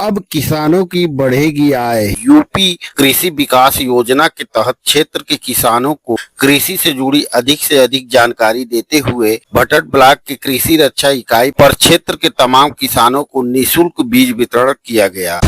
अब किसानों की बढ़ेगी आय। यूपी कृषि विकास योजना के तहत क्षेत्र के किसानों को कृषि से जुड़ी अधिक से अधिक जानकारी देते हुए भटट ब्लॉक की कृषि रक्षा इकाई पर क्षेत्र के तमाम किसानों को निःशुल्क बीज वितरण किया गया।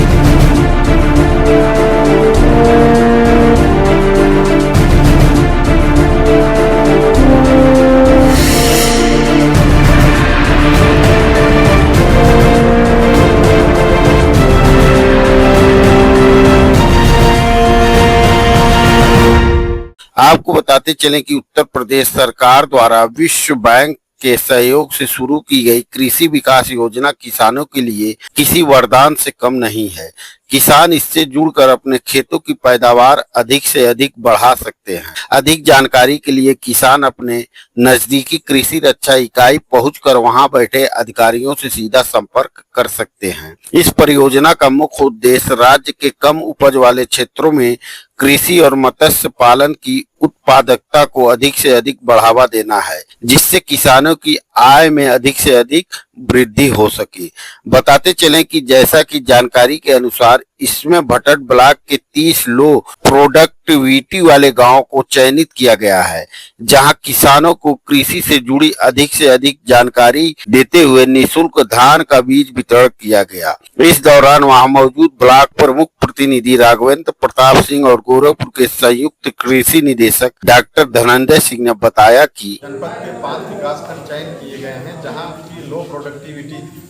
आपको बताते चलें कि उत्तर प्रदेश सरकार द्वारा विश्व बैंक के सहयोग से शुरू की गई कृषि विकास योजना किसानों के लिए किसी वरदान से कम नहीं है। किसान इससे जुड़कर अपने खेतों की पैदावार अधिक से अधिक बढ़ा सकते हैं। अधिक जानकारी के लिए किसान अपने नजदीकी कृषि रक्षा इकाई पहुंचकर वहां बैठे अधिकारियों से सीधा संपर्क कर सकते हैं। इस परियोजना का मुख्य उद्देश्य राज्य के कम उपज वाले क्षेत्रों में कृषि और मत्स्य पालन की उत्पादकता को अधिक से अधिक बढ़ावा देना है, जिससे किसानों की आय में अधिक से अधिक वृद्धि हो सके। बताते चलें कि जैसा कि जानकारी के अनुसार इसमें भटट ब्लॉक के 30 लो प्रोडक्टिविटी वाले गांवों को चयनित किया गया है, जहां किसानों को कृषि से जुड़ी अधिक से अधिक जानकारी देते हुए निःशुल्क धान का बीज वितरण किया गया। इस दौरान वहां मौजूद ब्लॉक प्रमुख प्रतिनिधि राघवेंद्र प्रताप सिंह और गोरखपुर के संयुक्त कृषि निदेशक डॉक्टर धनंजय सिंह ने बताया कि जनपद के 5 विकास खंड चयन किए गए हैं, जहां की लो प्रोडक्टिविटी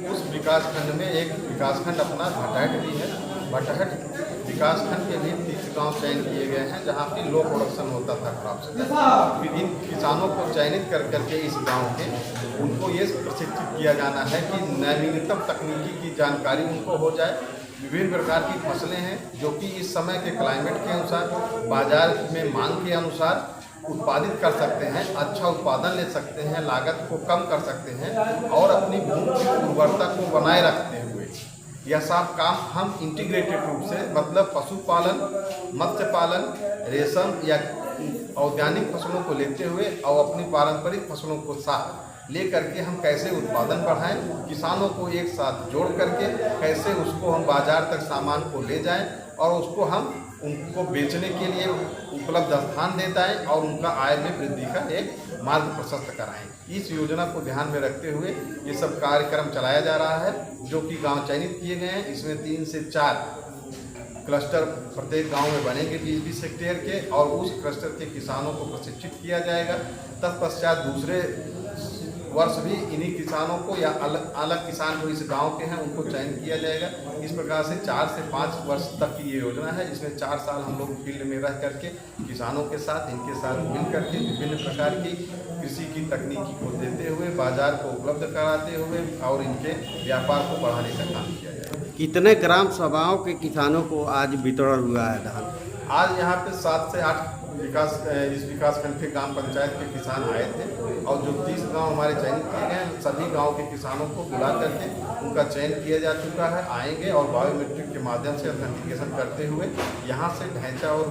उस विकास खंड में एक विकास खंड अपना भटहट भी है। भटहट विकास खंड के भी 30 गाँव चयन किए गए हैं, जहाँ की लो प्रोडक्शन होता था क्रॉप्स का। फिर इन किसानों को चयनित कर करके इस गांव के उनको ये प्रशिक्षित किया जाना है कि नवीनतम तकनीकी की जानकारी उनको हो जाए। विभिन्न प्रकार की फसलें हैं जो कि इस समय के क्लाइमेट के अनुसार, बाजार में मांग के अनुसार उत्पादित कर सकते हैं, अच्छा उत्पादन ले सकते हैं, लागत को कम कर सकते हैं और अपनी भूमि की उर्वरता को बनाए रखते हुए यह सब काम हम इंटीग्रेटेड रूप से, मतलब पशुपालन, मत्स्य पालन, रेशम या औद्यानिक फसलों को लेते हुए और अपनी पारंपरिक फसलों को साथ ले करके हम कैसे उत्पादन बढ़ाएं, किसानों को एक साथ जोड़ करके कैसे उसको हम बाजार तक सामान को ले जाएं और उसको हम उनको बेचने के लिए उपलब्ध स्थान दे जाएं और उनका आय में वृद्धि का एक मार्ग प्रशस्त कराएं। इस योजना को ध्यान में रखते हुए ये सब कार्यक्रम चलाया जा रहा है, जो कि गांव चयनित किए गए हैं। इसमें 3 से 4 क्लस्टर प्रत्येक गांव में बनेंगे 20-20 हेक्टेयर के, और उस क्लस्टर के किसानों को प्रशिक्षित किया जाएगा। तत्पश्चात दूसरे वर्ष भी इन्हीं किसानों को या अलग किसान जो इस गांव के हैं उनको चयन किया जाएगा। इस प्रकार से 4 से 5 वर्ष तक की ये योजना है। इसमें 4 साल हम लोग फील्ड में रह करके किसानों के साथ, इनके साथ मिल करके विभिन्न प्रकार की कृषि की तकनीकी को देते हुए, बाजार को उपलब्ध कराते हुए और इनके व्यापार को बढ़ाने का काम किया जाएगा। कितने ग्राम सभाओं के किसानों को आज वितरण हुआ है धान? आज यहाँ पे 7 से 8 इस विकास खंड के ग्राम पंचायत के किसान आए थे और जो 30 गांव हमारे चयनित किए गए हैं, सभी गांव के किसानों को बुला करके उनका चयन किया जा चुका है। आएंगे और बायोमेट्रिक के माध्यम से ऑथेंटिकेशन करते हुए यहाँ से ढैंचा और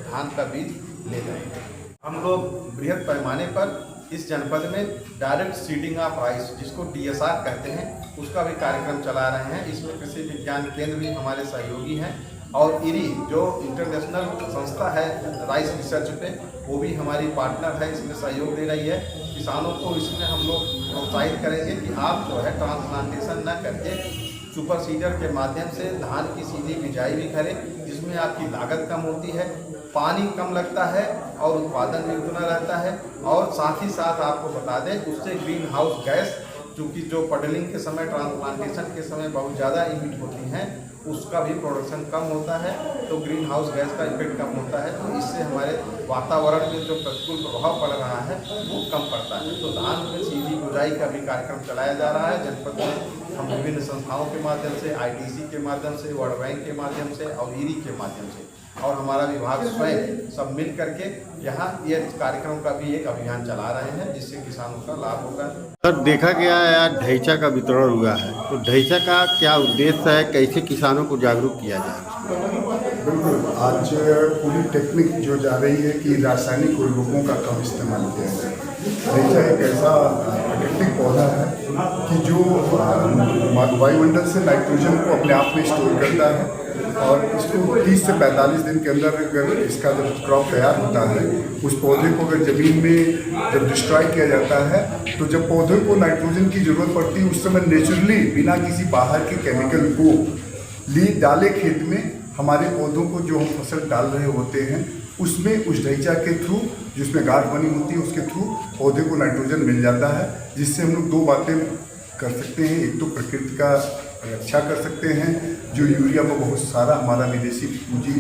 धान का बीज ले जाएंगे। हम लोग बृहद पैमाने पर इस जनपद में डायरेक्ट सीडिंग ऑफ राइस, जिसको DSR कहते हैं, उसका भी कार्यक्रम चला रहे हैं। इसमें कृषि विज्ञान केंद्र भी हमारे सहयोगी हैं और इरी जो इंटरनेशनल संस्था है राइस रिसर्च पे, वो भी हमारी पार्टनर है, इसमें सहयोग दे रही है। किसानों को इसमें हम लोग प्रोत्साहित करेंगे कि आप जो है ट्रांसप्लांटेशन न करके सुपर सीडर के माध्यम से धान की सीधी बिजाई भी करें, जिसमें आपकी लागत कम होती है, पानी कम लगता है और उत्पादन भी उतना रहता है। और साथ ही साथ आपको बता दें, उससे ग्रीन हाउस गैस, चूँकि जो पडलिंग के समय, ट्रांसप्लांटेशन के समय बहुत ज़्यादा इमिट होती हैं, उसका भी प्रोडक्शन कम होता है, तो ग्रीन हाउस गैस का इफेक्ट कम होता है। तो इससे हमारे वातावरण में जो प्रतिकूल प्रभाव पड़ रहा है वो कम पड़ता है। तो धान में सीधी बुआई का भी कार्यक्रम चलाया जा रहा है जनपद में। हम विभिन्न संस्थाओं के माध्यम से, ITC के माध्यम से, वर्ल्ड बैंक के माध्यम से और IRI के माध्यम से और हमारा विभाग स्वयं सब मिल करके यहाँ ये कार्यक्रम का भी एक अभियान चला रहे हैं, जिससे किसानों का लाभ होगा। सर, देखा गया है आज ढैंचा का वितरण हुआ है, तो ढैंचा का क्या उद्देश्य है, कैसे किसानों को जागरूक किया जाए? बिल्कुल, आज पूरी टेक्निक जो जा रही है कि रासायनिक उर्वरकों का कम इस्तेमाल किया जाए। रेचा एक ऐसा प्राकृतिक पौधा है कि जो वायुमंडल से नाइट्रोजन को अपने आप में स्टोर करता है और इसको 30 से 45 दिन के अंदर अगर इसका जब क्रॉप तैयार होता है, उस पौधे को अगर ज़मीन में जब डिस्ट्रॉय किया जाता है तो जब पौधे को नाइट्रोजन की ज़रूरत पड़ती है उस समय नेचुरली बिना किसी बाहर के केमिकल को डाले खेत में हमारे पौधों को जो हम फसल डाल रहे होते हैं उसमें उस ढैंचा के थ्रू जिसमें गांठ बनी होती है उसके थ्रू पौधे को नाइट्रोजन मिल जाता है, जिससे हम लोग दो बातें कर सकते हैं। एक तो प्रकृति का रक्षा कर सकते हैं, जो यूरिया में बहुत सारा हमारा विदेशी पूंजी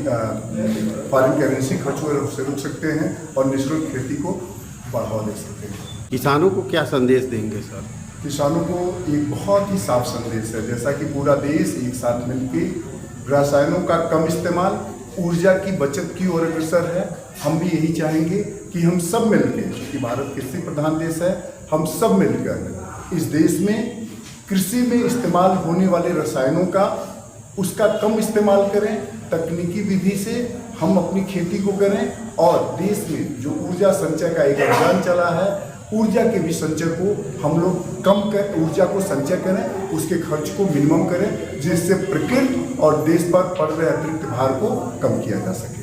फॉरेन करेंसी खर्च हो रहा है उससे रोक सकते हैं और नेचुरल खेती को बढ़ावा दे सकते हैं। किसानों को क्या संदेश देंगे सर? किसानों को एक बहुत ही साफ संदेश है, जैसा कि पूरा देश एक साथ मिलकर रसायनों का कम इस्तेमाल, ऊर्जा की बचत की ओर अग्रसर है। हम भी यही चाहेंगे कि हम सब मिलकर, क्योंकि भारत कृषि प्रधान देश है, हम सब मिलकर इस देश में कृषि में इस्तेमाल होने वाले रसायनों का उसका कम इस्तेमाल करें, तकनीकी विधि से हम अपनी खेती को करें और देश में जो ऊर्जा संचय का एक अभियान चला है, ऊर्जा के भी संचय को हम लोग कम कर ऊर्जा को संचय करें, उसके खर्च को मिनिमम करें, जिससे प्रकृति और देश पर पड़ रहे अतिरिक्त भार को कम किया जा सके।